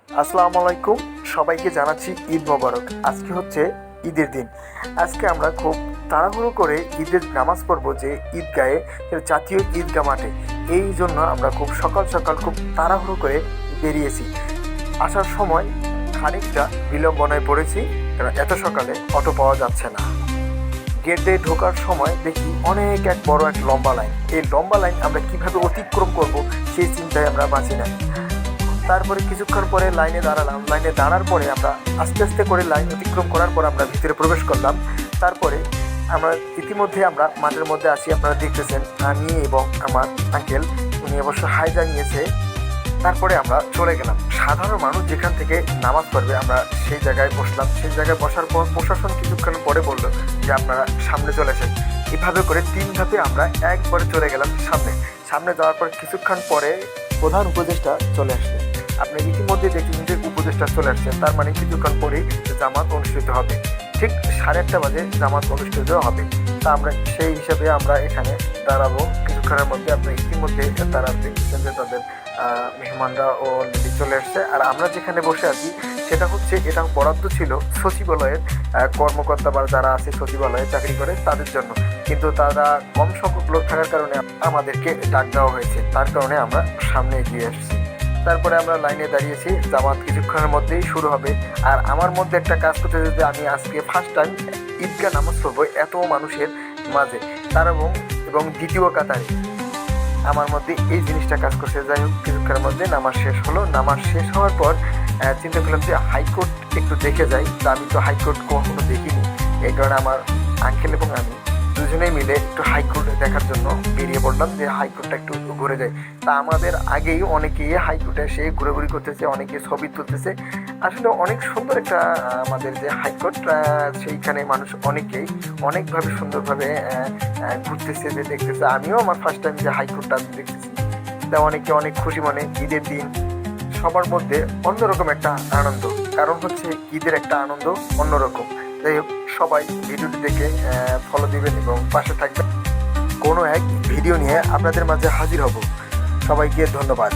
আসসালামু আলাইকুম, সবাইকে জানাচ্ছি ঈদ মোবারক। আজকে হচ্ছে ঈদের দিন। আজকে আমরা খুব তাড়াহুড়ো করে ঈদের নামাজ পড়বো যে ঈদগাহে, জাতীয় ঈদগাহ মাঠে। এই জন্য আমরা খুব সকাল সকাল খুব তাড়াহুড়ো করে বেরিয়েছি। আসার সময় খানিকটা বিলম্বনায় পড়েছি, কারণ এত সকালে অটো পাওয়া যাচ্ছে না। গেটে ঢোকার সময় দেখি এক বড় এক লম্বা লাইন। এই লম্বা লাইন আমরা কিভাবে অতিক্রম করব সেই চিন্তায় আমরা বাঁচি না। তারপরে কিছুক্ষণ পরে লাইনে দাঁড়ালাম। লাইনে দাঁড়ার পরে আমরা আস্তে আস্তে করে লাইন অতিক্রম করার পর আমরা ভিতরে প্রবেশ করলাম। তারপরে ইতিমধ্যে আমরা মাঠের মধ্যে আছি, আপনারা দেখতেছেন। আমি এবং আমার আঙ্কেল, উনি অবশ্য হাই জানিয়েছে। তারপরে আমরা চলে গেলাম। সাধারণ মানুষ যেখান থেকে নামাজ পড়বে আমরা সেই জায়গায় বসলাম। সেই জায়গায় বসার পর প্রশাসন কিছুক্ষণ পরে বললো যে আপনারা সামনে চলেছেন। এভাবে করে 3 ধাপে আমরা একবারে চলে গেলাম সামনে যাওয়ার পর কিছুক্ষণ পরে প্রধান উপদেষ্টা চলে আসলেন। আপনি ইতিমধ্যে দেখলেন যে উপদেষ্টা চলে আসছেন, তার মানে কিছুক্ষণ পরেই জামাত অনুষ্ঠিত হবে। ঠিক 8:30 বাজে জামাত অনুষ্ঠিত হবে। তা আমরা সেই হিসাবে আমরা এখানে দাঁড়াবো। কিছুক্ষণের মধ্যে আপনি ইতিমধ্যে তারা দেখছেন যে তাদের মেহমানরা অলরেডি চলে আসছে। আর আমরা যেখানে বসে আছি সেটা হচ্ছে, এটা বরাদ্দ ছিল সচিবালয়ের কর্মকর্তা বা যারা আছে সচিবালয়ে চাকরি করে তাদের জন্য, কিন্তু তারা কম সংখ্যক লোক থাকার কারণে আমাদেরকে ডাক দেওয়া হয়েছে। তার কারণে আমরা সামনে এগিয়ে আসছি। তারপরে আমরা লাইনে দাঁড়িয়েছি। জামাত কিছুক্ষণের মধ্যেই শুরু হবে। আর আমার মধ্যে একটা কাজ করতে যে আমি আজকে ফার্স্ট টাইম ঈদগাহ নামাজ পড়বো এত মানুষের মাঝে, তার এবং দ্বিতীয় কাতারে। আমার মধ্যে এই জিনিসটা কাজ করছে। যাই হোক, কিছুক্ষণের মধ্যে নামাজ শেষ হলো। নামাজ শেষ হওয়ার পর চিন্তা করলাম যে হাইকোর্ট একটু দেখে যাই। তা আমি তো হাইকোর্ট কখনো দেখিনি, এই কারণে আমার আঙ্কেল এবং আমি দুজনেই মিলে একটু হাইকোর্ট দেখার জন্য বেরিয়ে পড়লাম, যে হাইকোর্টটা একটু ঘুরে যায়। তা আমাদের আগেই অনেকেই হাইকোর্টে এসে ঘোরাঘুরি করতেছে, অনেকে ছবি তুলতেছে। আসলে অনেক সুন্দর একটা আমাদের যে হাইকোর্ট, সেইখানে মানুষ অনেকভাবে সুন্দরভাবে ঘুরতেছে, যে দেখতেছে। আমিও আমার ফার্স্ট টাইম যে হাইকোর্টটা দেখতেছি। তা অনেকে অনেক খুশি মনে। ঈদের দিন সবার মধ্যে অন্যরকম একটা আনন্দ, কারণ হচ্ছে ঈদের একটা আনন্দ অন্যরকম। যাই হোক, সবাই ভিডিওটি দেখে ফলো দিবেন এবং পাশে থাকবেন। কোনো এক ভিডিও নিয়ে আপনাদের মাঝে হাজির হব। সবাইকে ধন্যবাদ।